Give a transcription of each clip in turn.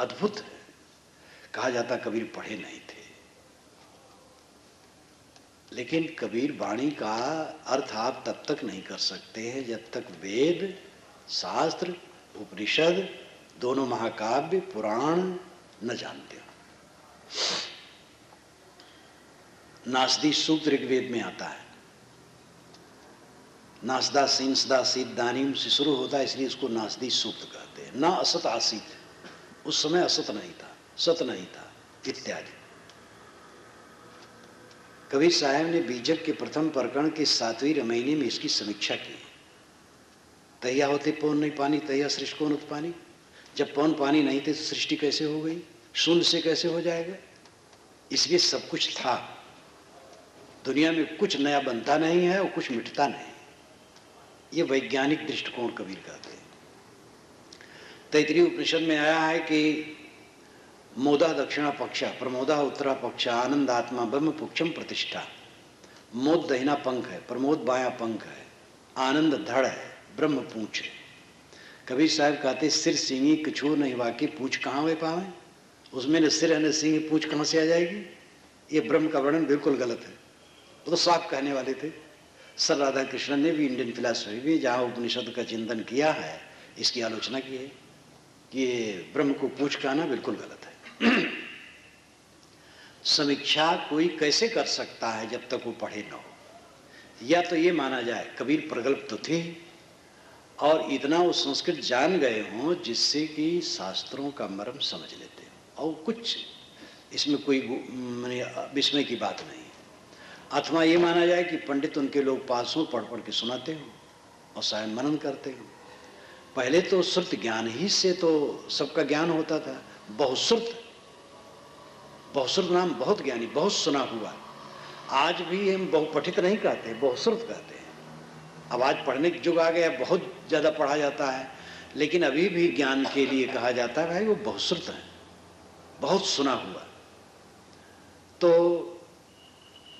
अद्भुत है। कहा जाता कबीर पढ़े नहीं थे, लेकिन कबीर वाणी का अर्थ आप तब तक नहीं कर सकते हैं जब तक वेद, शास्त्र, उपनिषद, दोनों महाकाव्य, पुराण न जानते हो। नासदी सूत्र ऋग्वेद में आता है, नासदा सिंसदा सिद्धानीम से शुरू होता है, इसलिए इसको नासदी सूत्र कहते हैं। ना असत आसित, उस समय असत नहीं था, सत नहीं था इत्यादि। कबीर साहब ने बीजक के प्रथम प्रकरण के 7वें महीने में इसकी समीक्षा की। तैया होते पौन नहीं पानी, तैया सृष्टि कौन उत्पानी। जब पौन पानी नहीं थे तो सृष्टि कैसे हो गई, शून्य से कैसे हो जाएगा। इसलिए सब कुछ था, दुनिया में कुछ नया बनता नहीं है और कुछ मिटता नहीं। ये वैज्ञानिक दृष्टिकोण कबीर कहते हैं। तैतरीय उपनिषद में आया है कि मोदा दक्षिणा पक्षा, प्रमोदा उत्तरा पक्षा, आनंद आत्मा ब्रह्म पुक्षम प्रतिष्ठा। मोद दहिना पंख है, प्रमोद बाया पंख है, आनंद धड़ है, ब्रह्म पूंछ है। कबीर साहब कहते सिर सींगी कछुर नहीं वाकी, पूछ कहाँ वे पावे। उसमें न सिर है न सींगी, पूछ कहाँ से आ जाएगी। ये ब्रह्म का वर्णन बिल्कुल गलत है, वो तो साफ कहने वाले थे। सर राधा कृष्णन ने भी इंडियन फिलॉसफी में जहाँ उपनिषद का चिंतन किया है, इसकी आलोचना की है कि ब्रह्म को पूछ कहना बिल्कुल गलत है। समीक्षा कोई कैसे कर सकता है जब तक वो पढ़े न हो। या तो ये माना जाए कबीर प्रगल्भ तो थे और इतना वो संस्कृत जान गए हों जिससे कि शास्त्रों का मर्म समझ लेते हो, और कुछ इसमें कोई विस्मय की बात नहीं। अथवा ये माना जाए कि पंडित उनके लोग पास हों, पढ़ पढ़ के सुनाते हो और शायद मनन करते हो। पहले तो श्रुत ज्ञान ही से तो सबका ज्ञान होता था। बहुश्रुत, बहुश्रुत नाम बहुत ज्ञानी, बहुत सुना हुआ। आज भी हम बहुपठित नहीं कहते, बहुश्रुत कहते हैं। अब आज पढ़ने का युग आ गया, बहुत ज़्यादा पढ़ा जाता है, लेकिन अभी भी ज्ञान के लिए कहा जाता है भाई वो बहुश्रुत है, बहुत सुना हुआ। तो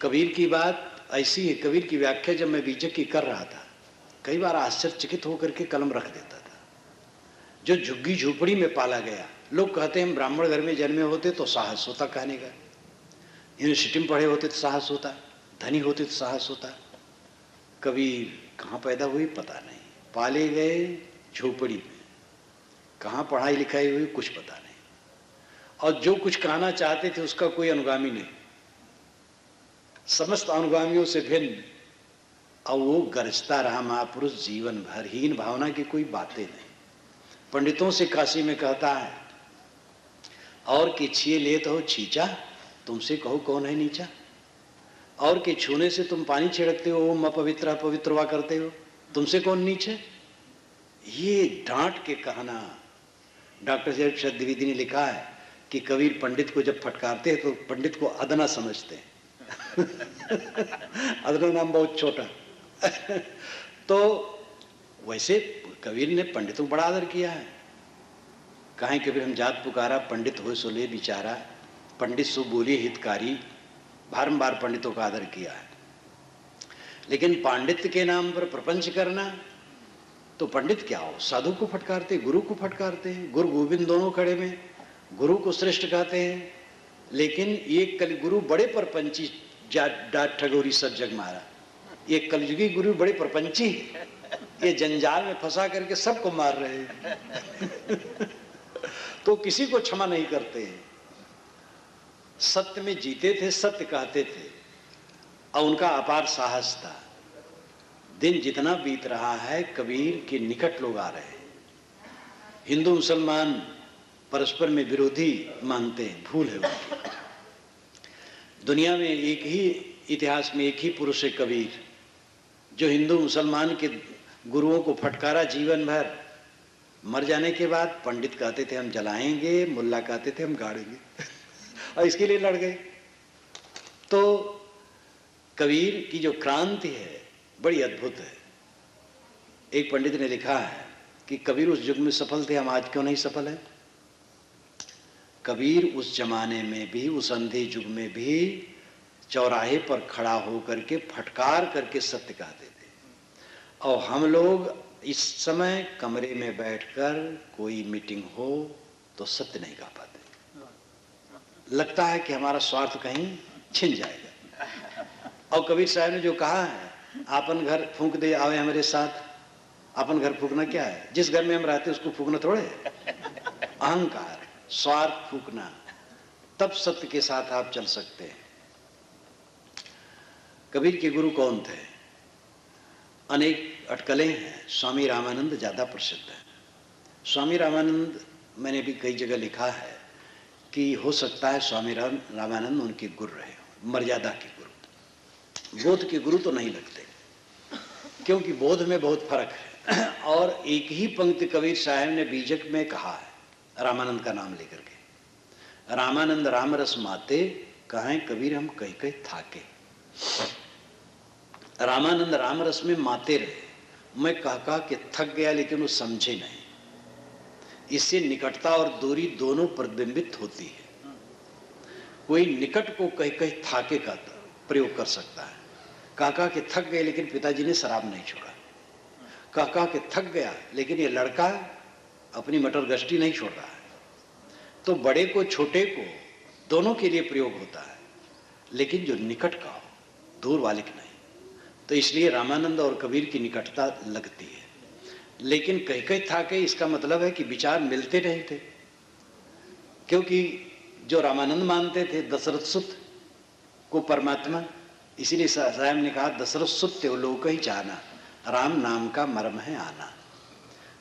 कबीर की बात ऐसी है, कबीर की व्याख्या जब मैं बीजक की कर रहा था, कई बार आश्चर्यचकित होकर के कलम रख देता था। जो झुग्गी झोपड़ी में पाला गया, लोग कहते हैं हम ब्राह्मण घर में जन्मे होते तो साहस होता कहने का, यूनिवर्सिटी में पढ़े होते तो साहस होता, धनी होते तो साहस होता। कबीर कहाँ पैदा हुई पता नहीं, पाले गए झोपड़ी में, कहाँ पढ़ाई लिखाई हुई कुछ पता नहीं, और जो कुछ कहना चाहते थे उसका कोई अनुगामी नहीं, समस्त अनुगामियों से भिन्न। और वो गरजता रहा महापुरुष जीवन भर, हीन भावना की कोई बातें नहीं। पंडितों से काशी में कहता है और के छिए ले तो छींचा, तुमसे कहो कौन है नीचा। और के छूने से तुम पानी छिड़कते हो, ओम अपवित्र पवित्र हुआ करते हो, तुमसे कौन नीचे। ये डांट के कहना। डॉक्टर जयप्रकाश द्विवेदी ने लिखा है कि कबीर पंडित को जब फटकारते हैं तो पंडित को अदना समझते हैं। अदना नाम बहुत छोटा। तो वैसे कबीर ने पंडितों को बड़ा आदर किया है। कहें कबीर हम जात पुकारा, पंडित हो सो ले बिचारा, पंडित सो बोलिए हितकारी। बारंबार पंडितों का आदर किया है। लेकिन पांडित्य के नाम पर प्रपंच करना, तो पंडित क्या हो, साधु को फटकारते, गुरु को फटकारते हैं। गुरु गोविंद दोनों खड़े में गुरु को श्रेष्ठ कहते हैं। लेकिन ये कलगुरु बड़े परपंची, डाट ठगोरी सब जग मारा। ये कलयुगी गुरु बड़े परपंची, ये जंजाल में फंसा करके सबको मार रहे हैं। तो किसी को क्षमा नहीं करते हैं। सत्य में जीते थे, सत्य कहते थे, और उनका अपार साहस था। दिन जितना बीत रहा है कबीर के निकट लोग आ रहे हैं। हिंदू मुसलमान परस्पर में विरोधी मानते हैं, भूल है उनकी। दुनिया में एक ही, इतिहास में एक ही पुरुष है कबीर, जो हिंदू मुसलमान के गुरुओं को फटकारा जीवन भर। मर जाने के बाद पंडित कहते थे हम जलाएंगे, मुल्ला कहते थे हम गाड़ेंगे, और इसके लिए लड़ गए। तो कबीर की जो क्रांति है बड़ी अद्भुत है। एक पंडित ने लिखा है कि कबीर उस युग में सफल थे, हम आज क्यों नहीं सफल है। कबीर उस जमाने में भी, उस अंधे युग में भी चौराहे पर खड़ा होकर के फटकार करके सत्य कहते थे। और हम लोग इस समय कमरे में बैठकर कोई मीटिंग हो तो सत्य नहीं कह पाते। लगता है कि हमारा स्वार्थ कहीं छिन जाएगा। और कबीर साहब ने जो कहा है, आपन घर फूंक दे आवे हमारे साथ, अपन घर फूकना क्या है? जिस घर में हम रहते उसको फूकना थोड़े। अहंकार, स्वार्थ फूकना, तब सत्य के साथ आप चल सकते हैं। कबीर के गुरु कौन थे? अनेक अटकलें हैं। स्वामी रामानंद ज्यादा प्रसिद्ध है। स्वामी रामानंद, मैंने भी कई जगह लिखा है कि हो सकता है स्वामी रामानंद उनके गुरु रहे, मर्यादा के गुरु। बोध के गुरु तो नहीं लगते, क्योंकि बोध में बहुत फर्क है। और एक ही पंक्ति कबीर साहब ने बीजक में कहा है रामानंद का नाम लेकर के, रामानंद राम रस माते, कहें कबीर हम कहीं कहीं थाके। रामानंद राम रस में माते रहे। मैं कहा कि थक गया, लेकिन वो समझे नहीं। इससे निकटता और दूरी दोनों प्रतिबिंबित होती है। कोई निकट को कहीं कहीं थाके का प्रयोग कर सकता है। काका के थक गए, लेकिन पिताजी ने शराब नहीं छोड़ा। काका के थक गया, लेकिन ये लड़का अपनी मटर गश्ती नहीं छोड़ रहा है। तो बड़े को छोटे को दोनों के लिए प्रयोग होता है, लेकिन जो निकट का हो, दूर वाले की नहीं। तो इसलिए रामानंद और कबीर की निकटता लगती है। लेकिन कहीं कहीं था कि इसका मतलब है कि विचार मिलते नहीं थे, क्योंकि जो रामानंद मानते थे दशरथ सुत को परमात्मा, इसीलिए साहब ने कहा दशरथ सुत लोक ही जाना, राम नाम का मर्म है आना।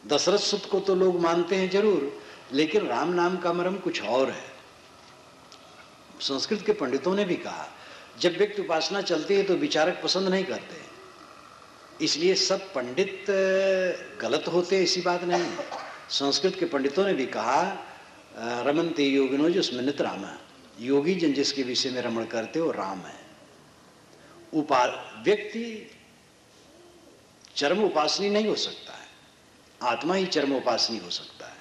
दशरथ सुत को तो लोग मानते हैं जरूर, लेकिन राम नाम का मर्म कुछ और है। संस्कृत के पंडितों ने भी कहा, जब व्यक्ति उपासना चलती है तो विचारक पसंद नहीं करते, इसलिए सब पंडित गलत होते ऐसी बात नहीं। संस्कृत के पंडितों ने भी कहा, रमनते योगिनो जो स्मृत राम, योगी जन जिसके विषय में रमण करते वो राम है। व्यक्ति चरम उपासनी नहीं हो सकता है, आत्मा ही चरम उपासनी हो सकता है।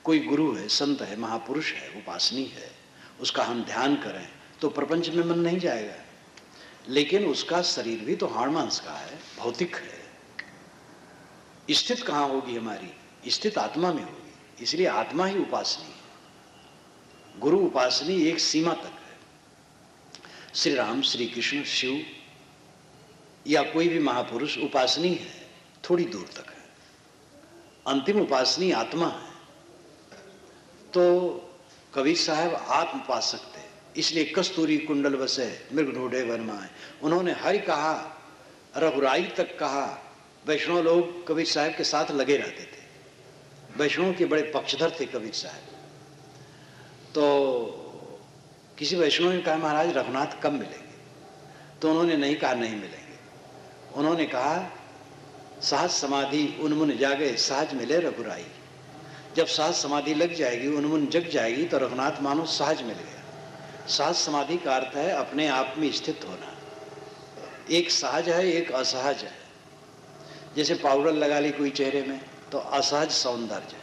कोई गुरु है, संत है, महापुरुष है, उपासनी है, उसका हम ध्यान करें तो प्रपंच में मन नहीं जाएगा। लेकिन उसका शरीर भी तो हाड़ मांस का है, भौतिक है। स्थित कहाँ होगी हमारी? स्थित आत्मा में होगी। इसलिए आत्मा ही उपासनी है। गुरु उपासनी एक सीमा तक है। श्री राम, श्री कृष्ण, शिव या कोई भी महापुरुष उपासनी है, थोड़ी दूर तक है। अंतिम उपासनी आत्मा है। तो कबीर साहब आत्म उपासक थे, इसलिए कस्तूरी कुंडल बसे मृग ढूंढे वर्माए। उन्होंने हरि कहा, रघुराई तक कहा। वैष्णव लोग कबीर साहब के साथ लगे रहते थे। वैष्णव के बड़े पक्षधर थे कबीर साहब। तो किसी वैष्णव ने कहा, महाराज रघुनाथ कब मिलेंगे? तो उन्होंने नहीं कहा नहीं मिलेंगे। उन्होंने कहा, सहज समाधि उन्मुन जागे, सहज मिले रघुराई। जब सहज समाधि लग जाएगी, उन्मुन जग जाएगी, तो रघुनाथ मानो सहज मिल गया। सहज समाधि का अर्थ है अपने आप में स्थित होना। एक सहज है, एक असहज है। जैसे पाउडर लगा ली कोई चेहरे में तो असहज सौंदर्य है,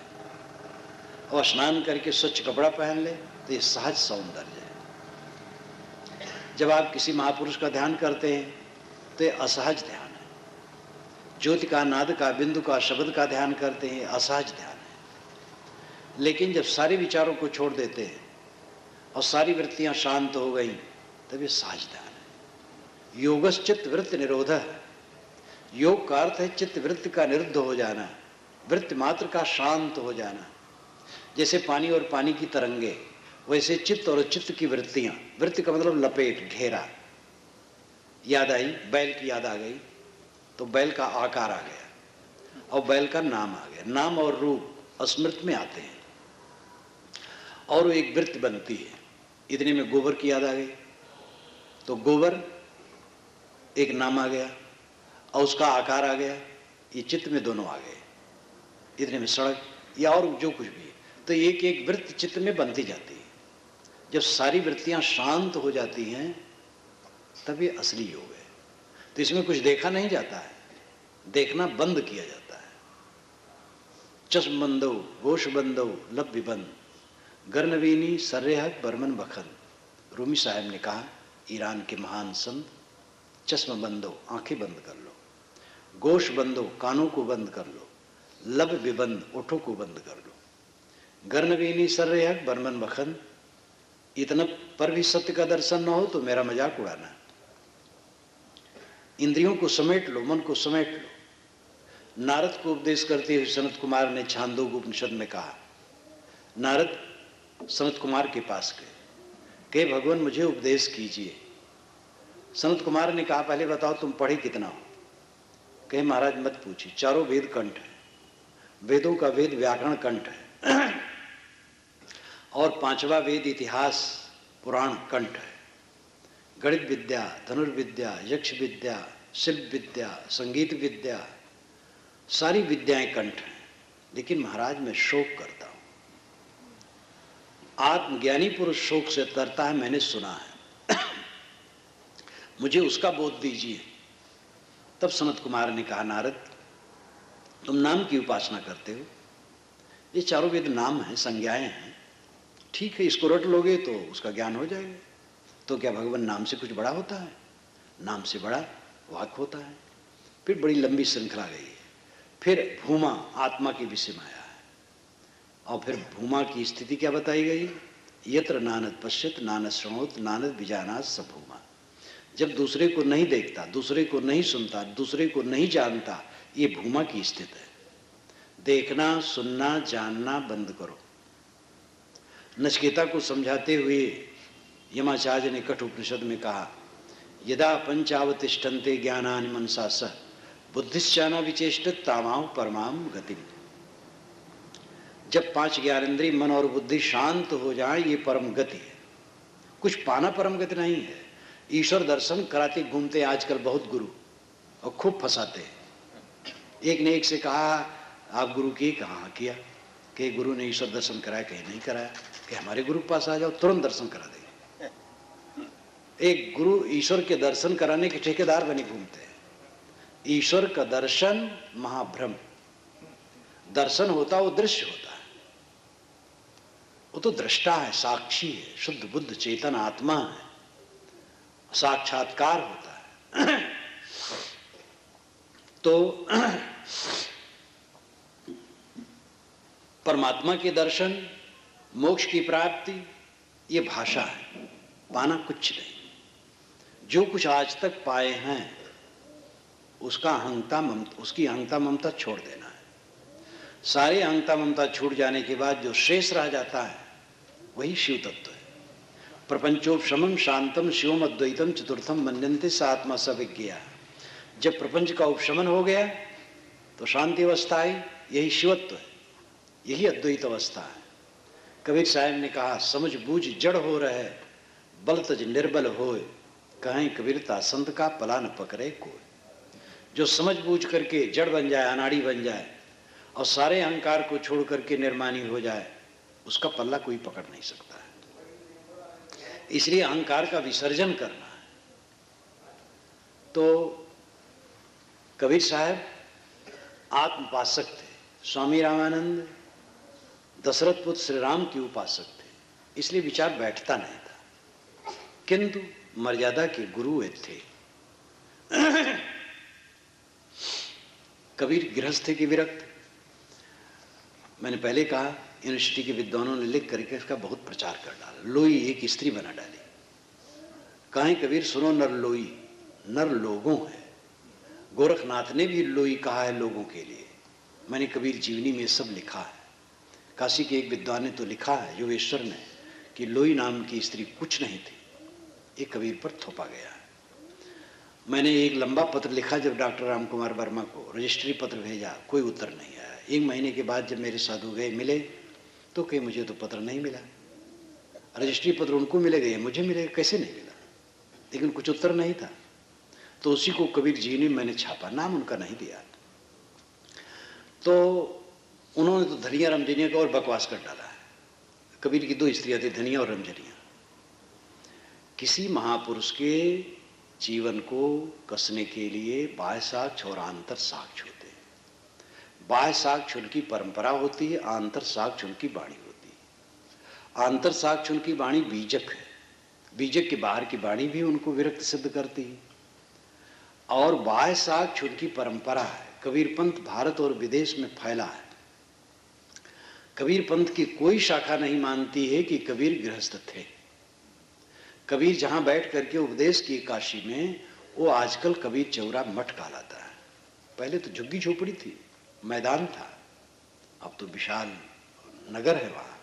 और स्नान करके स्वच्छ कपड़ा पहन ले तो ये सहज सौंदर्य है। जब आप किसी महापुरुष का ध्यान करते हैं तो ये असहज ध्यान है। ज्योति का, नाद का, बिंदु का, शब्द का ध्यान करते हैं, असहज ध्यान है। लेकिन जब सारे विचारों को छोड़ देते हैं और सारी वृत्तियां शांत हो गई, तब ये सहज ध्यान है। योगश्चित्त वृत्ति निरोध है। योग का अर्थ है चित्त वृत्ति का निरुद्ध हो जाना, वृत्ति मात्र का शांत हो जाना। जैसे पानी और पानी की तरंगे, वैसे चित्त और चित्त की वृत्तियां। वृत्ति का मतलब लपेट, घेरा। याद आई, बैल की याद आ गई तो बैल का आकार आ गया और बैल का नाम आ गया। नाम और रूप स्मृति में आते हैं और वो एक वृत्ति बनती है। इतने में गोबर की याद आ गई तो गोबर एक नाम आ गया और उसका आकार आ गया। ये चित्त में दोनों आ गए। इतने में सड़क या और जो कुछ भी है, तो एक एक वृत्ति चित्त में बनती जाती है। जब सारी वृत्तियां शांत हो जाती हैं तब ये असली योग है। तो इसमें कुछ देखा नहीं जाता है, देखना बंद किया जाता है। चश्म बंदो, गोश बंदो, लब विबंद, गर्नवीनी सर्रेहक बर्मन बखन। रूमी साहब ने कहा, ईरान के महान संत, चश्म बंदो, आंखें बंद कर लो, गोश बंदो, कानों को बंद कर लो, लब विबंद, ओठों को बंद कर लो, गर्नवीनी सर्रेहक बर्मन बखन, इतना पर भी सत्य का दर्शन न हो तो मेरा मजाक उड़ाना। इंद्रियों को समेट लो, मन को समेट लो। नारद को उपदेश करते हुए सनत कुमार ने छांदोग्य उपनिषद में कहा, नारद सनत कुमार के पास गए, कहे भगवान मुझे उपदेश कीजिए। सनत कुमार ने कहा पहले बताओ तुम पढ़े कितना हो। कहे महाराज मत पूछिए, चारों वेद कंठ है, वेदों का वेद व्याकरण कंठ है और पांचवा वेद इतिहास पुराण कंठ है। गणित विद्या, धनुर्विद्या, यक्ष विद्या, शिल्प विद्या, संगीत विद्या, सारी विद्याएं कंठ हैं। लेकिन महाराज मैं शोक करता हूं, आत्मज्ञानी पुरुष शोक से तरता है, मैंने सुना है मुझे उसका बोध दीजिए। तब सनत कुमार ने कहा, नारद तुम नाम की उपासना करते हो, ये चारों वेद नाम हैं, संज्ञाएं हैं, ठीक है इसको रट लोगे तो उसका ज्ञान हो जाएगा। तो क्या भगवान नाम से कुछ बड़ा होता है? नाम से बड़ा वाक होता है। फिर बड़ी लंबी श्रृंखला गई है। फिर भूमा आत्मा के विषय में आया है और फिर भूमा की स्थिति क्या बताई गई, यत्र नानद पश्यत नानद श्रृणोत नानद विजानात स भूमा। जब दूसरे को नहीं देखता, दूसरे को नहीं सुनता, दूसरे को नहीं जानता, ये भूमा की स्थिति है। देखना सुनना जानना बंद करो। नचिकेता को समझाते हुए यमाचार्य ने कठोपनिषद में कहा, यदा पंचावतिष्ठन्ते ज्ञानानि मनसा सह बुद्धिश्चाना विचेष्टित तामाव परमाम गतिम। जब पांच ज्ञानेंद्रिय मन और बुद्धि शांत हो जाए, ये परम गति है। कुछ पाना परम गति नहीं है। ईश्वर दर्शन कराते घूमते आजकल बहुत गुरु और खूब फंसाते हैं। एक ने एक से कहा आप गुरु की कहाँ किया, कि गुरु ने ईश्वर दर्शन कराया, कहीं नहीं कराया, कि हमारे गुरु के पास आ जाओ तुरंत दर्शन करा देंगे। एक गुरु ईश्वर के दर्शन कराने के ठेकेदार बने घूमते हैं। ईश्वर का दर्शन महाभ्रम, दर्शन होता वो दृश्य होता है, वो तो दृष्टा है, साक्षी है, शुद्ध बुद्ध चेतन आत्मा है, साक्षात्कार होता है। तो परमात्मा के दर्शन, मोक्ष की प्राप्ति, ये भाषा है, पाना कुछ नहीं। जो कुछ आज तक पाए हैं उसका उसकी अहंता ममता छोड़ देना है। सारे अहंता ममता छूट जाने के बाद जो शेष रह जाता है वही शिव तत्व है। प्रपंचोपशमम शांतम शिवम अद्वैतम चतुर्थम मन्यन्ते स आत्मा स विज्ञा। जब प्रपंच का उपशमन हो गया तो शांति अवस्था आई, यही शिवत्व है, यही अद्वैत अवस्था है। कबीर साहब ने कहा, समझ बूझ जड़ हो रहे बल तज निर्बल होए, कहें कबीरता संत का पला न पकड़े कोई। जो समझ बूझ करके जड़ बन जाए, अनाड़ी बन जाए और सारे अहंकार को छोड़ करके निर्माणी हो जाए, उसका पल्ला कोई पकड़ नहीं सकता है। इसलिए अहंकार का विसर्जन करना है। तो कबीर साहब आत्मोपासक थे। स्वामी रामानंद दशरथ पुत्र श्री राम के उपासक थे, इसलिए विचार बैठता नहीं था, किंतु मर्यादा के गुरु थे। कबीर गृहस्थ के विरक्त। मैंने पहले कहा यूनिवर्सिटी के विद्वानों ने लिख करके इसका बहुत प्रचार कर डाला, लोई एक स्त्री बना डाली। कहें कबीर सुनो नर लोई, नर लोगों है। गोरखनाथ ने भी लोई कहा है लोगों के लिए। मैंने कबीर जीवनी में सब लिखा है। काशी के एक विद्वान ने तो लिखा है योगेश्वर ने कि लोई नाम की स्त्री कुछ नहीं थी, ये कबीर पर थोपा गया है। मैंने एक लंबा पत्र लिखा जब डॉक्टर राम कुमार वर्मा को, रजिस्ट्री पत्र भेजा, कोई उत्तर नहीं आया। 1 महीने के बाद जब मेरे साधु गए मिले तो कहे मुझे तो पत्र नहीं मिला। रजिस्ट्री पत्र उनको मिले गए, मुझे मिले कैसे नहीं मिला, लेकिन कुछ उत्तर नहीं था। तो उसी को कबीर जी ने मैंने छापा, नाम उनका नहीं दिया। तो उन्होंने तो धनिया रमजनिया का और बकवास कर डाला है। कबीर की 2 स्त्रियां थी, धनिया और रमजनिया। किसी महापुरुष के जीवन को कसने के लिए बाह्य साक्ष्य और आंतर साक्ष्य होते हैं। बाह्य साक्ष्य उनकी परंपरा होती है, आंतर साक्ष्य उनकी वाणी होती है। आंतर साक्ष्य उनकी वाणी बीजक है, बीजक के बाहर की वाणी भी उनको विरक्त सिद्ध करती है। और बाह्य साक्ष्य उनकी परंपरा है। कबीर पंथ भारत और विदेश में फैला है। कबीर पंथ की कोई शाखा नहीं मानती है कि कबीर गृहस्थ थे। कबीर जहां बैठ करके उपदेश किए काशी में, वो आजकल कबीर चौरा मठ कहलाता है। पहले तो झुग्गी झोपड़ी थी, मैदान था, अब तो विशाल नगर है वहां।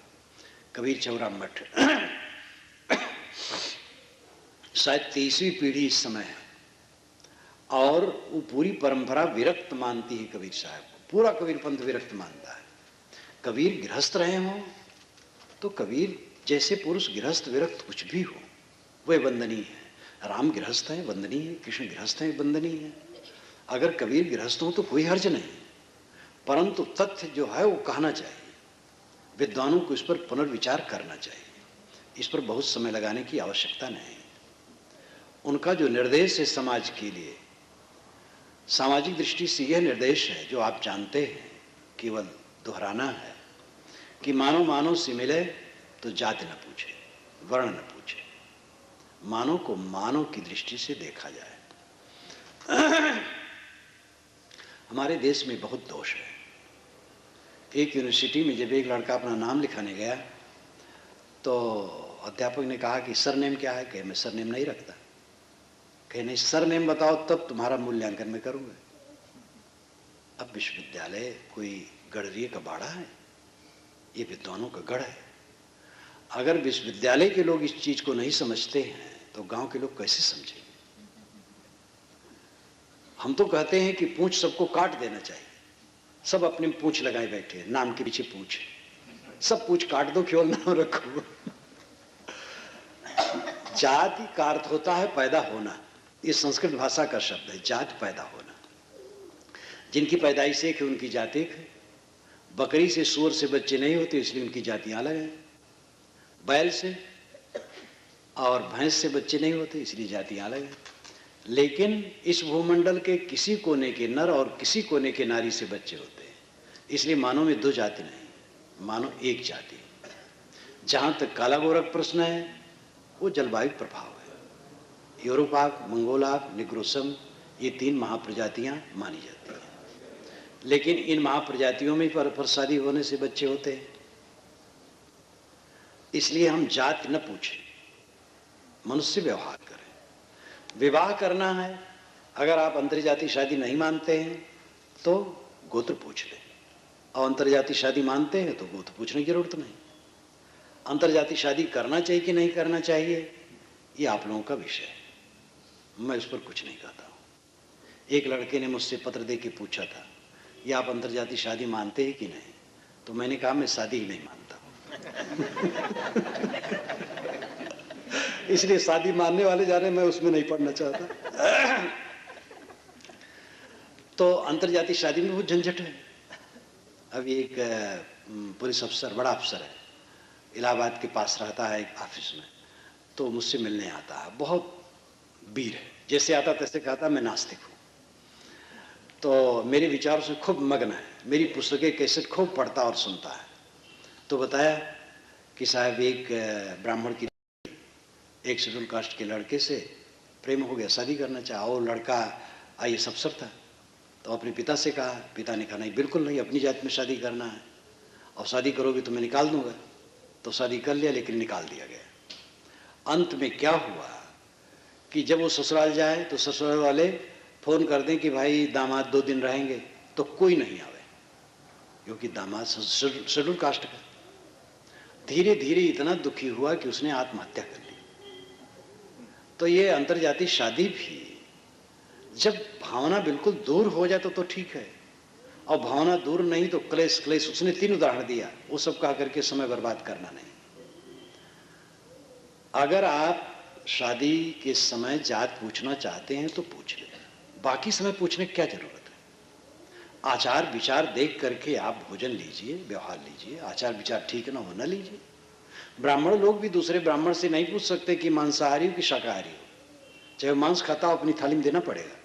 कबीर चौरा मठ शायद 23वीं पीढ़ी इस समय है, और वो पूरी परंपरा विरक्त मानती है कबीर साहब को। पूरा कबीर पंथ विरक्त मानता है। कबीर गृहस्थ रहे हों तो कबीर जैसे पुरुष गृहस्थ विरक्त कुछ भी हो, वह वंदनीय है। राम गृहस्थ हैं, वंदनीय है। कृष्ण गृहस्थ हैं, वंदनीय है। अगर कबीर गृहस्थ हो तो कोई हर्ज नहीं, परंतु तथ्य जो है वो कहना चाहिए। विद्वानों को इस पर पुनर्विचार करना चाहिए। इस पर बहुत समय लगाने की आवश्यकता नहीं। उनका जो निर्देश है समाज के लिए, सामाजिक दृष्टि से यह निर्देश है जो आप जानते हैं, केवल दोहराना है कि मानव मानव से मिले तो जाति न पूछे, वर्ण न पूछे, मानव को मानव की दृष्टि से देखा जाए। हमारे देश में बहुत दोष है। एक यूनिवर्सिटी में जब एक लड़का अपना नाम लिखाने गया तो अध्यापक ने कहा कि सरनेम क्या है? कहे मैं सरनेम नहीं रखता। कहे नहीं, सरनेम बताओ तब तुम्हारा मूल्यांकन मैं करूंगा। अब विश्वविद्यालय कोई गढ़रिये का बाड़ा है? ये विद्वानों का गढ़ है। अगर विश्वविद्यालय के लोग इस चीज को नहीं समझते हैं तो गांव के लोग कैसे समझेंगे? हम तो कहते हैं कि पूंछ सबको काट देना चाहिए। सब अपने पूंछ लगाए बैठे हैं, नाम के पीछे पूंछ, सब पूंछ काट दो, केवल नाम रखो। जाति का अर्थ होता है पैदा होना। ये संस्कृत भाषा का शब्द है, जाति पैदा होना। जिनकी पैदाइश एक है उनकी जाति एक है। बकरी से सूअर से बच्चे नहीं होते, इसलिए उनकी जातियां अलग हैं। बैल से और भैंस से बच्चे नहीं होते, इसलिए जातियां अलग हैं। लेकिन इस भूमंडल के किसी कोने के नर और किसी कोने के नारी से बच्चे होते हैं, इसलिए मानव में दो जाति नहीं, मानव एक जाति। जहां तक काला गोरख प्रश्न है, वो जलवायु प्रभाव है। यूरोपाक, मंगोलाक, निग्रोसम, ये 3 महाप्रजातियां मानी जाती हैं। लेकिन इन महाप्रजातियों में प्रसादी होने से बच्चे होते हैं। इसलिए हम जाति न पूछें, मनुष्य व्यवहार करें। विवाह करना है, अगर आप अंतर्जातीय शादी नहीं मानते हैं तो गोत्र पूछ लें, और अंतर्जातीय शादी मानते हैं तो गोत्र पूछने की जरूरत नहीं। अंतर्जातीय शादी करना चाहिए कि नहीं करना चाहिए, ये आप लोगों का विषय है, मैं उस पर कुछ नहीं कहता हूं। एक लड़के ने मुझसे पत्र दे के पूछा था, ये आप अंतर्जातीय शादी मानते हैं कि नहीं? तो मैंने कहा मैं शादी ही नहीं मानता। इसलिए शादी मानने वाले जाने, मैं उसमें नहीं पढ़ना चाहता। तो अंतर्जातीय शादी में बहुत झंझट है। अभी एक पुलिस अफसर, बड़ा अफसर है, इलाहाबाद के पास रहता है एक ऑफिस में, तो मुझसे मिलने आता है। बहुत वीर है, जैसे आता तैसे कहता मैं नास्तिक हूँ। तो मेरे विचारों से खूब मग्न है, मेरी पुस्तकें कैसेट खूब पढ़ता और सुनता है। तो बताया कि साहब एक ब्राह्मण की एक शेड्यूल कास्ट के लड़के से प्रेम हो गया, शादी करना चाहा। और लड़का IAS अफसर था। तो अपने पिता से कहा, पिता ने कहा नहीं, बिल्कुल नहीं, अपनी जात में शादी करना है, और शादी करोगे तो मैं निकाल दूंगा। तो शादी कर लिया, लेकिन निकाल दिया गया। अंत में क्या हुआ कि जब वो ससुराल जाए तो ससुराल वाले फोन कर दें कि भाई दामाद 2 दिन रहेंगे, तो कोई नहीं आवे, क्योंकि दामाद शेड्यूल कास्ट का। धीरे धीरे इतना दुखी हुआ कि उसने आत्महत्या कर ली। तो ये अंतर्जातीय शादी भी जब भावना बिल्कुल दूर हो जाए तो ठीक है, और भावना दूर नहीं तो क्लेश क्लेश। उसने 3 उदाहरण दिया, वो सब कहा करके समय बर्बाद करना नहीं। अगर आप शादी के समय जात पूछना चाहते हैं तो पूछ लें, बाकी समय पूछने की क्या जरूरत है? आचार विचार देख करके आप भोजन लीजिए, व्यवहार लीजिए। आचार विचार ठीक ना हो, ना लीजिए। ब्राह्मण लोग भी दूसरे ब्राह्मण से नहीं पूछ सकते कि मांसाहारी हो कि शाकाहारी हो। चाहे मांस खाता हो, अपनी थाली में देना पड़ेगा,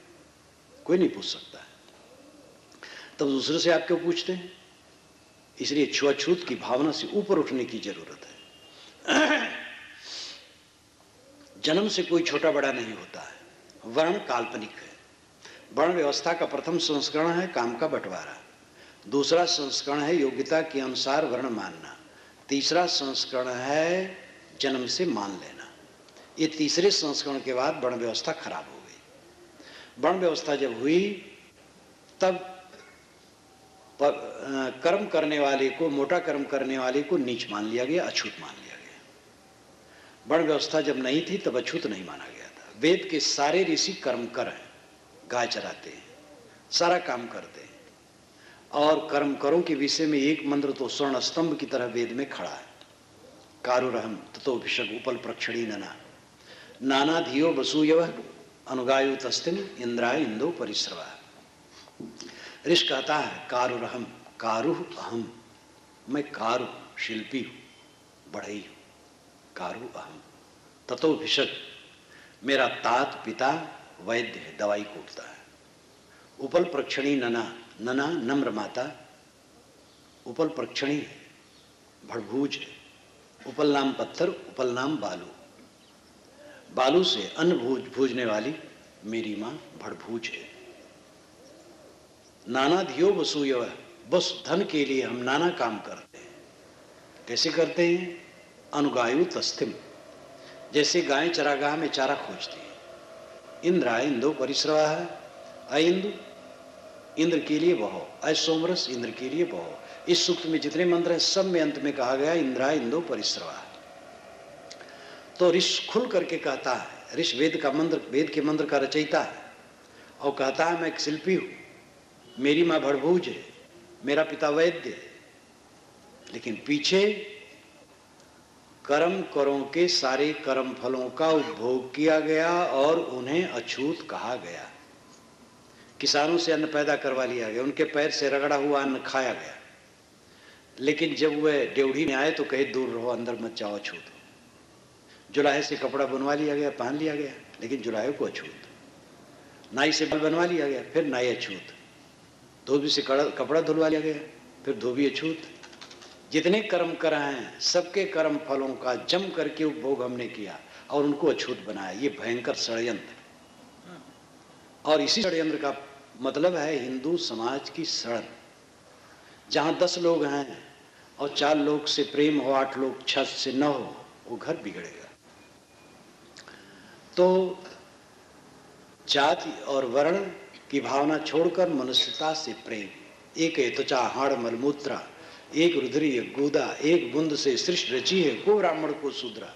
कोई नहीं पूछ सकता है। तब दूसरे से आप क्यों पूछते हैं? इसलिए छुआछूत की भावना से ऊपर उठने की जरूरत है। जन्म से कोई छोटा बड़ा नहीं होता है। वर्ण काल्पनिक है। वर्ण व्यवस्था का प्रथम संस्करण है काम का बंटवारा। दूसरा संस्करण है योग्यता के अनुसार वर्ण मानना, तीसरा संस्करण है जन्म से मान लेना। ये तीसरे संस्करण के बाद वर्ण व्यवस्था खराब हो गई। वर्ण व्यवस्था जब हुई तब कर्म करने वाले को, मोटा कर्म करने वाले को नीच मान लिया गया, अछूत मान लिया गया। वर्ण व्यवस्था जब नहीं थी तब अछूत नहीं माना गया था। वेद के सारे ऋषि कर्मकर हैं, गाय चराते हैं, सारा काम करते हैं, और कर्मकरों के विषय में एक मंत्र तो स्वर्ण स्तंभ की तरह वेद में खड़ा है। कारुरहम ततो भिषग उपल प्रक्षणी नना नाना धियो वसूयव अनुगायु तस्तिम इंद्राय इंदो परिश्रवा। ऋषि कहता है कारुरहम, कारुह अहम, मैं कारू शिल्पी हूँ, बढ़ई हूँ, कारू अहम। ततो भिषग, मेरा तात पिता वैद्य है, दवाई कूटता है। उपल प्रक्षणी नना, नना नम्र माता, उपल प्रक्षणी है, भड़भूज है। उपल नाम पत्थर, उपल नाम बालू, बालू से अन्न भूजने वाली मेरी मां भड़भूज है। नाना धियो वसूयव, बस धन के लिए हम नाना काम करते हैं। कैसे करते हैं? अनुगायु तस्थिम, जैसे गाय चरागाह में चारा खोजती है। इंद्राय इंदो परिश्रवा है, अइंदु इंद्र के लिए बहो, असोमरस इंद्र के लिए बहो। इस सूक्त में जितने मंत्र हैं सब में अंत में कहा गया इंद्राय इंदो परिश्रवा। तो ऋषि खुल करके कहता है, ऋषि वेद का मंत्र, वेद के मंत्र का रचयिता है, और कहता है मैं एक शिल्पी हूं, मेरी मां भड़भूज है, मेरा पिता वैद्य है। लेकिन पीछे कर्म करों के सारे कर्म फलों का उपभोग किया गया और उन्हें अछूत कहा गया। किसानों से अन्न पैदा करवा लिया गया, उनके पैर से रगड़ा हुआ अन्न खाया गया, लेकिन जब वह ड्योढ़ी में आए तो कहे दूर रहो, अंदर मत जाओ, अछूत। जुलाहे से कपड़ा बनवा लिया गया, पहन लिया गया, लेकिन जुलाहे को अछूत। नाई से बाल बनवा लिया गया, फिर नाई अछूत। धोबी से कपड़ा धुलवा लिया गया, फिर धोबी अछूत। जितने कर्म कर हैं सबके कर्म फलों का जम करके उपभोग हमने किया और उनको अछूत बनाया। ये भयंकर षड्यंत्र, और इसी षड्यंत्र का मतलब है हिंदू समाज की सड़न। जहां 10 लोग हैं और 4 लोग से प्रेम हो, 8 लोग 6 से न हो, वो घर बिगड़ेगा। तो जाति और वर्ण की भावना छोड़कर मनुष्यता से प्रेम। एक है त्वचा हाड़ मलमूत्रा, एक रुद्री एक गूदा, एक बुंद से सृष्टि रची है, को ब्राह्मण को शूद्रा।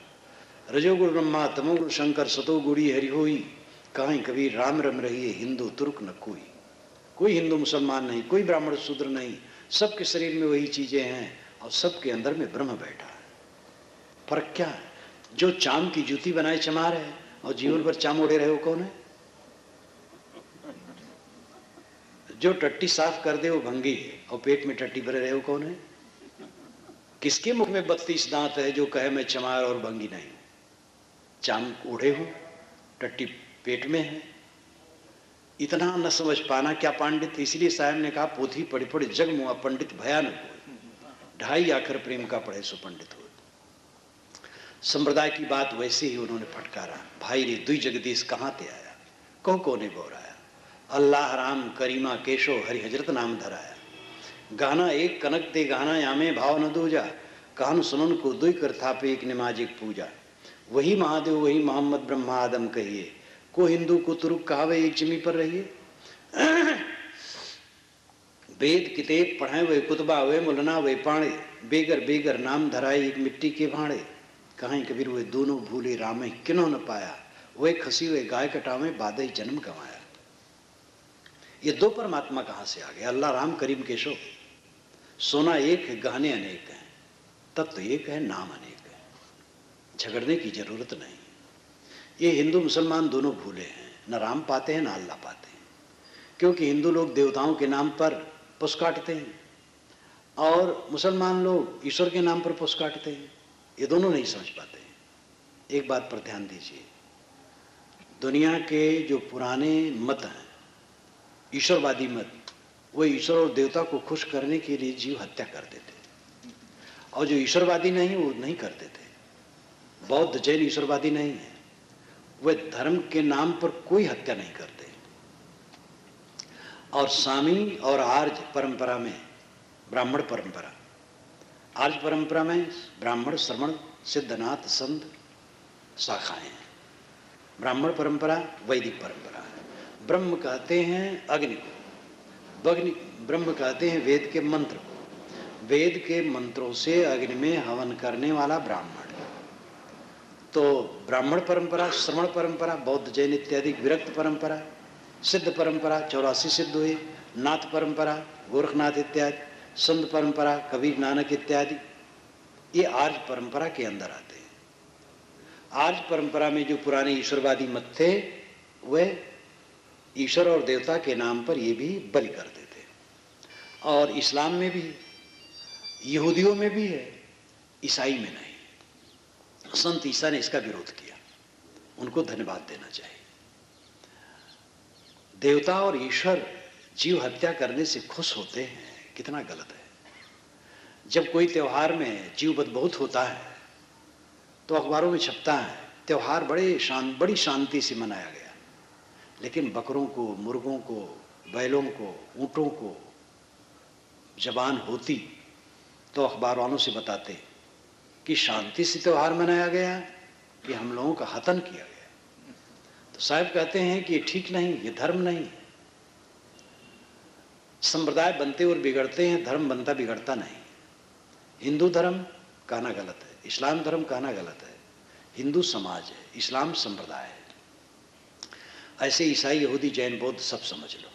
रजोगुण ब्रह्मा तमोगुण शंकर सतोगुणी हरि होई, कहीं कबीर राम रम रही है, हिंदू तुर्क न कोई। कोई हिंदू मुसलमान नहीं, कोई ब्राह्मण शूद्र नहीं, सबके शरीर में वही चीजें हैं और सबके अंदर में ब्रह्म बैठा है। फर्क क्या है? जो चाम की जूती बनाए चमार है और जीवन भर चाम ओढ़े रहे हो कौन है? जो टट्टी साफ कर दे वो भंगी है और पेट में टट्टी भरे रहे हो कौन है? किसके मुख में 32 दांत है जो कहे मैं चमार और भंगी नहीं? चाम ओढ़े हो, टट्टी पेट में है। इतना न समझ पाना क्या पांडित? इसलिए साहब ने कहा पोथी पढ़ी पढ़े जग मुआ पंडित भयानक हो, 2.5 आखर प्रेम का पढ़े सो पंडित हो। संप्रदाय की बात वैसे ही उन्होंने फटकारा, भाई रे दुई जगदीश कहाँ ते आया, कहो कोने बोराया, अल्लाह राम करीमा केशो हरि हजरत नाम धराया। गाना एक कनक ते गाना यामे भाव न दूजा, कहन सुनन को दुई कर थापे एक नमाज एक पूजा। वही महादेव वही मोहम्मद ब्रह्मा आदम कहिए, को हिंदू को तुरुक कहावे एक जमी पर रहिए। वेद किताब पढ़े वे कुतबा वे मुलना वे पाणे, बेगर बेगर नाम धराए एक मिट्टी के भाड़े। कहीं कबीर वे दोनों भूले रामे किन्हों न पाया, वे खसी वे गाय कटावे बादई जन्म गंवाया। ये 2 परमात्मा कहां से आ गए? अल्लाह राम करीम केशव। सोना एक है, गहने अनेक हैं, तत्व एक है, नाम अनेक है। झगड़ने की जरूरत नहीं। ये हिंदू मुसलमान दोनों भूले हैं, न राम पाते हैं न अल्लाह पाते हैं। क्योंकि हिंदू लोग देवताओं के नाम पर पुष्प काटते हैं और मुसलमान लोग ईश्वर के नाम पर पुष्प काटते हैं। ये दोनों नहीं समझ पाते हैं। एक बात पर ध्यान दीजिए, दुनिया के जो पुराने मत हैं, ईश्वरवादी मत, वो ईश्वर और देवता को खुश करने के लिए जीव हत्या कर देते, और जो ईश्वरवादी नहीं वो नहीं करते थे। बौद्ध जैन ईश्वरवादी नहीं है, वे धर्म के नाम पर कोई हत्या नहीं करते। और सामी और आर्य परंपरा में ब्राह्मण परंपरा। आर्य परंपरा में ब्राह्मण, श्रमण, सिद्धनाथ, संत शाखाएं हैं। ब्राह्मण परंपरा वैदिक परंपरा है। ब्रह्म कहते हैं अग्नि को, ब्रह्म कहते हैं वेद के मंत्र को, वेद के मंत्रों से अग्नि में हवन करने वाला ब्राह्मण। तो ब्राह्मण परंपरा, श्रवण परंपरा, बौद्ध जैन इत्यादि विरक्त परंपरा, सिद्ध परंपरा 84 सिद्ध हुए, नाथ परंपरा गोरखनाथ इत्यादि, संत परंपरा कबीर नानक इत्यादि, ये आर्य परंपरा के अंदर आते हैं। आर्य परंपरा में जो पुराने ईश्वरवादी मत थे वह ईश्वर और देवता के नाम पर ये भी बलि करते थे। और इस्लाम में भी, यहूदियों में भी है, ईसाई में नहीं। संत ईसा ने इसका विरोध किया, उनको धन्यवाद देना चाहिए। देवता और ईश्वर जीव हत्या करने से खुश होते हैं, कितना गलत है। जब कोई त्योहार में जीववध बहुत होता है तो अखबारों में छपता है त्योहार बड़ी शांति से मनाया गया, लेकिन बकरों को, मुर्गों को, बैलों को, ऊँटों को जबान होती तो अखबार वालों से बताते कि शांति से त्योहार मनाया गया कि हम लोगों का हतन किया गया। तो साहब कहते हैं कि ये ठीक नहीं, ये धर्म नहीं। संप्रदाय बनते और बिगड़ते हैं, धर्म बनता बिगड़ता नहीं। हिंदू धर्म कहना गलत है, इस्लाम धर्म कहना गलत है। हिंदू समाज है, इस्लाम संप्रदाय है। ऐसे ईसाई, यहूदी, जैन, बौद्ध सब समझ लो।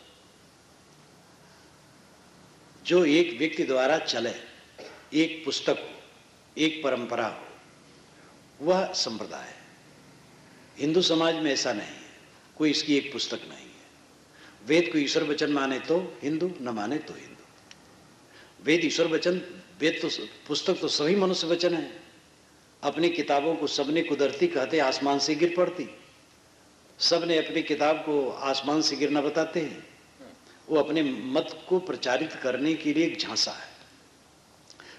जो एक व्यक्ति द्वारा चले, एक पुस्तक हो, एक परंपरा हो, वह संप्रदाय है। हिंदू समाज में ऐसा नहीं है, कोई इसकी एक पुस्तक नहीं है। वेद को ईश्वर वचन माने तो हिंदू, न माने तो हिंदू। वेद ईश्वर वचन, वेद तो पुस्तक तो सभी मनुष्य वचन है। अपनी किताबों को सबने कुदरती कहते, आसमान से गिर पड़ती। सबने अपनी किताब को आसमान से गिरना बताते हैं। वो अपने मत को प्रचारित करने के लिए एक झांसा है।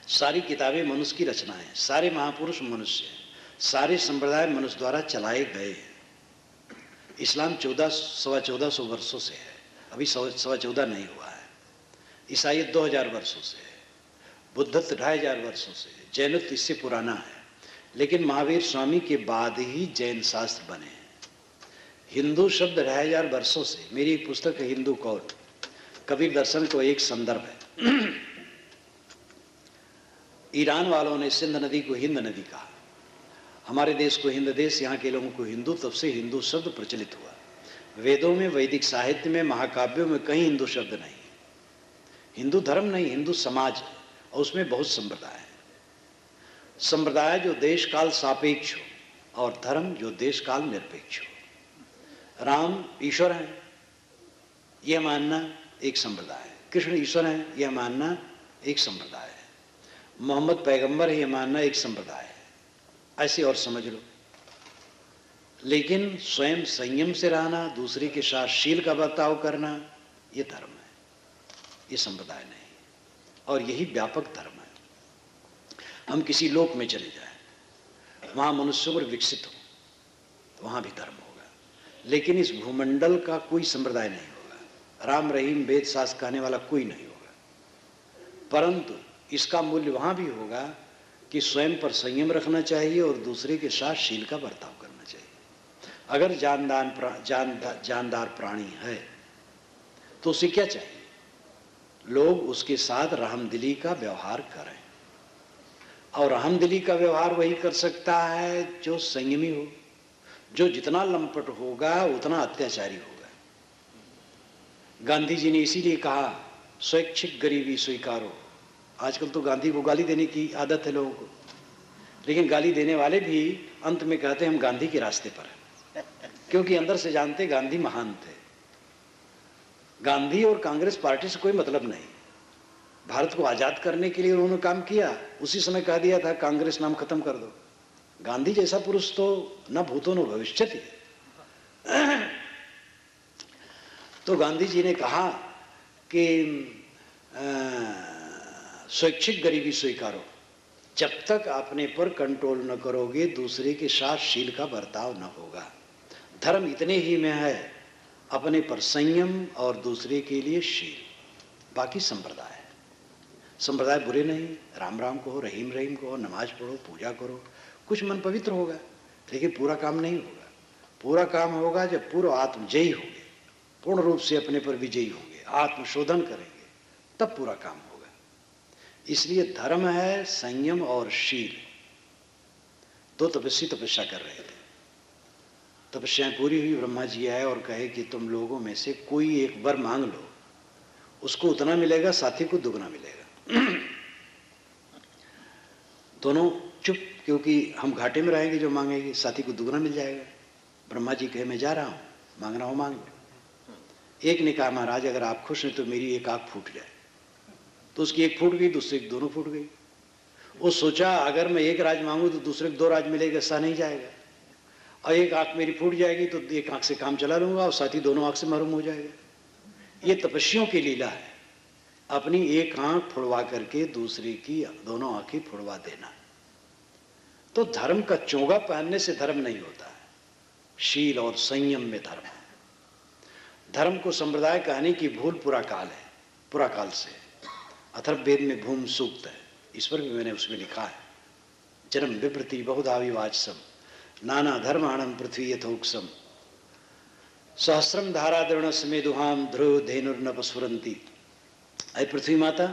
सारी किताबें मनुष्य की रचना है, सारे महापुरुष मनुष्य हैं, सारे संप्रदाय मनुष्य द्वारा चलाए गए हैं। इस्लाम 1400 वर्षों से है, अभी 14.25 नहीं हुआ है। ईसाईयत 2000 वर्षों से है, बुद्धत्व 2500 वर्षों से है, जैनत्व इससे पुराना है। लेकिन महावीर स्वामी के बाद ही जैन शास्त्र बने हैं। हिंदू शब्द 2500 वर्षों से, मेरी एक पुस्तक है हिंदू कौल, कबीर दर्शन को एक संदर्भ है। ईरान वालों ने सिंध नदी को हिंद नदी कहा, हमारे देश को हिंद देश, यहाँ के लोगों को हिंदू, तब से हिंदू शब्द प्रचलित हुआ। वेदों में, वैदिक साहित्य में, महाकाव्यों में कहीं हिंदू शब्द नहीं है। हिंदू धर्म नहीं, हिंदू समाज है, और उसमें बहुत संप्रदाय है। संप्रदाय जो देश काल सापेक्ष हो और धर्म जो देश काल निरपेक्ष हो। राम ईश्वर हैं यह मानना एक संप्रदाय है, कृष्ण ईश्वर हैं यह मानना एक संप्रदाय है, मोहम्मद पैगंबर है यह मानना एक संप्रदाय है। ऐसे और समझ लो। लेकिन स्वयं संयम से रहना, दूसरे के साथ शील का बर्ताव करना, यह धर्म है, ये संप्रदाय नहीं। और यही व्यापक धर्म है। हम किसी लोक में चले जाएं, वहां मनुष्यों पर विकसित हो, तो वहां भी धर्म होगा। लेकिन इस भूमंडल का कोई संप्रदाय नहीं होगा, राम रहीम वेद शास्त्र कहने वाला कोई नहीं होगा। परंतु इसका मूल्य वहां भी होगा कि स्वयं पर संयम रखना चाहिए और दूसरे के साथ शील का बर्ताव करना चाहिए। अगर जानदार प्राणी है तो उसे क्या चाहिए? लोग उसके साथ रहमदिली का व्यवहार करें, और रहमदिली का व्यवहार वही कर सकता है जो संयमी हो। जो जितना लंपट होगा उतना अत्याचारी होगा। गांधी जी ने इसीलिए कहा स्वैच्छिक गरीबी स्वीकारो। आजकल तो गांधी को गाली देने की आदत है लोगों को, लेकिन गाली देने वाले भी अंत में कहते हैं हम गांधी के रास्ते पर हैं, क्योंकि अंदर से जानते गांधी महान थे। गांधी और कांग्रेस पार्टी से कोई मतलब नहीं। भारत को आजाद करने के लिए उन्होंने काम किया, उसी समय कह दिया था कांग्रेस नाम खत्म कर दो। गांधी जैसा पुरुष तो न भूतो न भविष्यति है। तो गांधी जी ने कहा कि स्वैच्छिक गरीबी स्वीकारो। जब तक अपने पर कंट्रोल न करोगे दूसरे के साथ शील का बर्ताव न होगा। धर्म इतने ही में है, अपने पर संयम और दूसरे के लिए शील, बाकी संप्रदाय है। संप्रदाय बुरे नहीं, राम राम कहो, रहीम रहीम कहो, नमाज पढ़ो, पूजा करो, कुछ मन पवित्र होगा, लेकिन पूरा काम नहीं होगा। पूरा काम होगा जब पूर्व आत्मजयी होंगे, पूर्ण रूप से अपने पर विजयी होंगे, आत्मशोधन करेंगे, तब पूरा काम होगा। इसलिए धर्म है संयम और शील। दो तपस्वी तपस्या कर रहे थे, तपस्याएं पूरी हुई, ब्रह्मा जी आए और कहे कि तुम लोगों में से कोई एक वर मांग लो, उसको उतना मिलेगा, साथी को दुगना मिलेगा। दोनों चुप, क्योंकि हम घाटे में रहेंगे, जो मांगेगी साथी को दुगना मिल जाएगा। ब्रह्मा जी कहे मैं जा रहा हूँ, मांग रहा हूँ मांग लो। एक ने कहा महाराज अगर आप खुश हैं तो मेरी एक आंख फूट जाए। तो उसकी एक फूट गई, दूसरे की दोनों फूट गई। वो सोचा अगर मैं एक राज मांगू तो दूसरे को दो राज मिलेगा, सह नहीं जाएगा, और एक आंख मेरी फूट जाएगी तो एक आंख से काम चला लूंगा और साथी दोनों आंख से महरूम हो जाएगा। ये तपस्वियों की लीला है, अपनी एक आंख फुड़वा करके दूसरे की दोनों आंखें फुड़वा देना। तो धर्म का चोगा पहनने से धर्म नहीं होता है, शील और संयम में धर्म है। धर्म को संप्रदाय कहने की भूल पुरा काल है, पुरा काल से। अथर्ववेद में भूम सूक्त है, ईश्वर भी मैंने उसमें लिखा है, जन्म विप्रति बहुधा विवाचसम नाना धर्माणम पृथ्वी यथोक्सम सहस्रम धारा दृढ़ स्मे दुहाम ध्रुव धेनुर्नपस्फुरंती। अय पृथ्वी माता,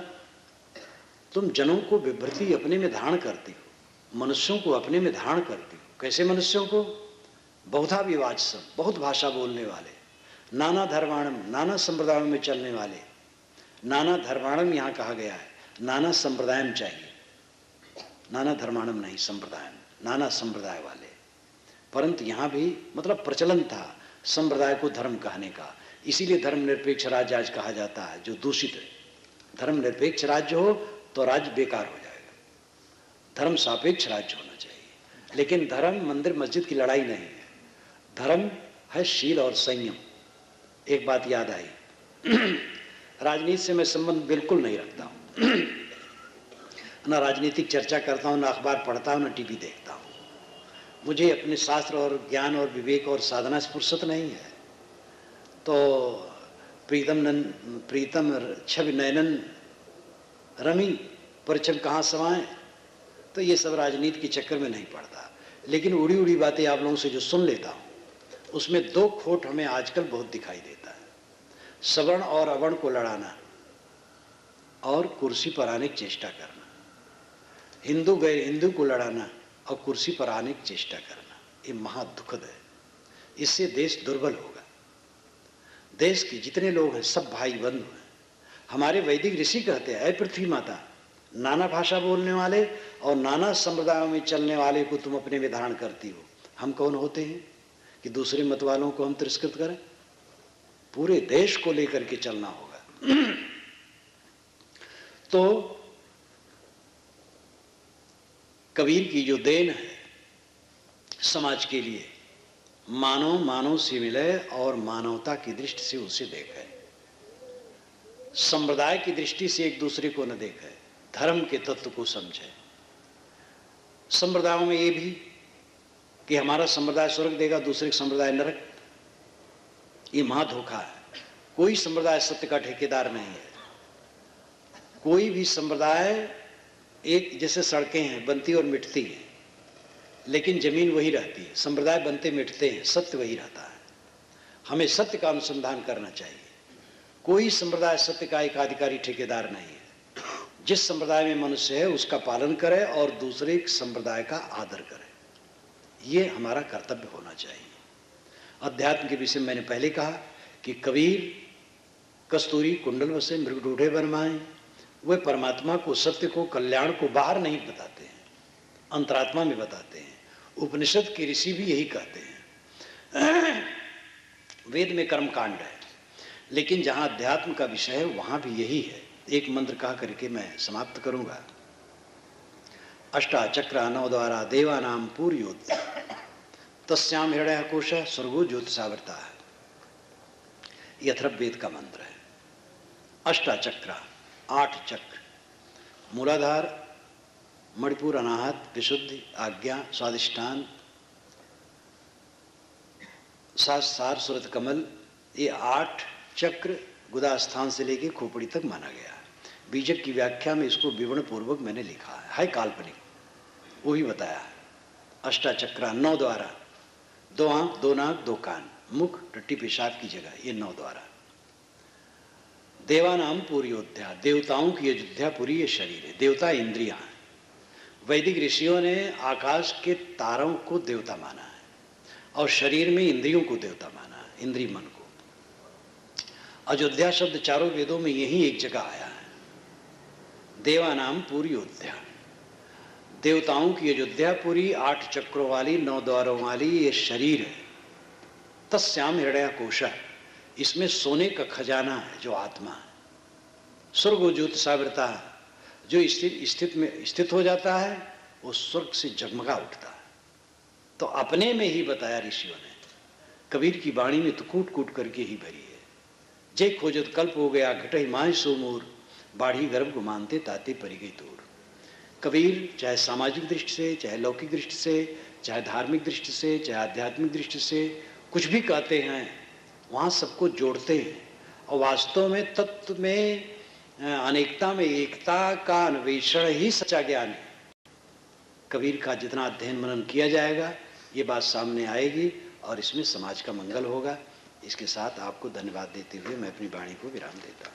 तुम जनों को विभ्रति अपने में धारण करती हो, मनुष्यों को अपने में धारण करती हो। कैसे मनुष्यों को? बहुधा विवाचसम, बहुत भाषा बोलने वाले, नाना धर्माणम, नाना संप्रदायों में चलने वाले। नाना धर्माणम यहाँ कहा गया है, नाना संप्रदायम चाहिए, नाना धर्माणम नहीं, संप्रदायम, नाना संप्रदाय वाले। परंतु यहाँ भी मतलब प्रचलन था संप्रदाय को धर्म कहने का, इसीलिए धर्मनिरपेक्ष राज्य आज कहा जाता है, जो दूषित है। धर्मनिरपेक्ष राज्य हो तो राज्य बेकार हो जाएगा, धर्म सापेक्ष राज्य होना चाहिए। लेकिन धर्म मंदिर मस्जिद की लड़ाई नहीं है, धर्म है शील और संयम। एक बात याद आई, राजनीति से मैं संबंध बिल्कुल नहीं रखता हूँ, ना राजनीतिक चर्चा करता हूँ, ना अखबार पढ़ता हूँ, ना टीवी देखता हूँ। मुझे अपने शास्त्र और ज्ञान और विवेक और साधना से फुर्सत नहीं है। तो प्रीतम छवि नयनन रमी पर छब कहाँ समाए, तो ये सब राजनीति के चक्कर में नहीं पड़ता। लेकिन उड़ी उड़ी बातें आप लोगों से जो सुन लेता हूँ, उसमें दो खोट हमें आजकल बहुत दिखाई देता है, सवर्ण और अवर्ण को लड़ाना और कुर्सी पर आने की चेष्टा करना, हिंदू गैर हिंदू को लड़ाना और कुर्सी पर आने की चेष्टा करना। ये महादुखद है, इससे देश दुर्बल होगा। देश के जितने लोग हैं सब भाई बंधु हैं। हमारे वैदिक ऋषि कहते हैं, अय पृथ्वी माता, नाना भाषा बोलने वाले और नाना संप्रदायों में चलने वाले को तुम अपने में धारण करती हो। हम कौन होते हैं कि दूसरे मत वालों को हम तिरस्कृत करें? पूरे देश को लेकर के चलना होगा। तो कबीर की जो देन है समाज के लिए, मानव मानव से मिले और मानवता की दृष्टि से उसे देखे, संप्रदाय की दृष्टि से एक दूसरे को न देखे, धर्म के तत्व को समझे। संप्रदायों में ये भी कि हमारा संप्रदाय स्वर्ग देगा, दूसरे का संप्रदाय नरक, ये महाधोखा है। कोई संप्रदाय सत्य का ठेकेदार नहीं है। कोई भी संप्रदाय एक जैसे सड़कें हैं, बनती और मिटती हैं, लेकिन जमीन वही रहती है। संप्रदाय बनते मिटते हैं, सत्य वही रहता है। हमें सत्य का अनुसंधान करना चाहिए। कोई संप्रदाय सत्य का एकाधिकारी ठेकेदार नहीं है। जिस संप्रदाय में मनुष्य है उसका पालन करे और दूसरे संप्रदाय का आदर करे, ये हमारा कर्तव्य होना चाहिए। अध्यात्म के विषय में मैंने पहले कहा कि कबीर कस्तूरी कुंडल वसे मृग ढूढ़े बनवाए, वे परमात्मा को, सत्य को, कल्याण को बाहर नहीं बताते हैं, अंतरात्मा में बताते हैं। उपनिषद के ऋषि भी यही कहते हैं। वेद में कर्म कांड है, लेकिन जहां अध्यात्म का विषय है वहां भी यही है। एक मंत्र कहा करके मैं समाप्त करूंगा। अष्टाचक्र नव द्वारा देवानाम पूर्योत तस्याम हृदय कोश स्वर्गो ज्योतिषावृता है। यह अथर्ववेद का मंत्र है। अष्टाचक्र, 8 चक्र, मूलाधार, मणिपुर, अनाहत, विशुद्धि, आज्ञा, स्वादिष्ठान, सहस्रार, सुरत कमल, ये 8 चक्र गुदा स्थान से लेकर खोपड़ी तक माना गया है। बीजक की व्याख्या में इसको विवरण पूर्वक मैंने लिखा है काल्पनिक, वो ही बताया है। अष्टाचक्रा 9 द्वारा, 2 आंख 2 नाक 2 कान, मुख टट्टी पेशाब की जगह, ये 9 द्वारा। देवानाम पूर्योध्या, देवताओं की अयोध्या पूरी ये शरीर है, देवता इंद्रियां हैं। वैदिक ऋषियों ने आकाश के तारों को देवता माना है और शरीर में इंद्रियों को देवता माना है, इंद्रिय मन को। अयोध्या शब्द चारों वेदों में यही एक जगह आया है। देवानाम पूर्योध्या, देवताओं की अयोध्यापुरी, 8 चक्रों वाली 9 द्वारों वाली ये शरीर है। तस्याम हृदयाकोश, इसमें सोने का खजाना है जो आत्मा है। स्वर्ग ज्योतिषावृता, जो स्थित हो जाता है वो स्वर्ग से जगमगा उठता है। तो अपने में ही बताया ऋषियों ने, कबीर की वाणी में तो कूट कूट करके ही भरी है। जय खोजत कल्प हो गया घटई माय सोमूर, बाढ़ी गर्भ को मानते ताते परी गई दूर। कबीर चाहे सामाजिक दृष्टि से, चाहे लौकिक दृष्टि से, चाहे धार्मिक दृष्टि से, चाहे आध्यात्मिक दृष्टि से कुछ भी कहते हैं, वहाँ सबको जोड़ते हैं। और वास्तव में तत्व में अनेकता में एकता का अन्वेषण ही सच्चा ज्ञान है। कबीर का जितना अध्ययन मनन किया जाएगा ये बात सामने आएगी और इसमें समाज का मंगल होगा। इसके साथ आपको धन्यवाद देते हुए मैं अपनी वाणी को विराम देता हूँ।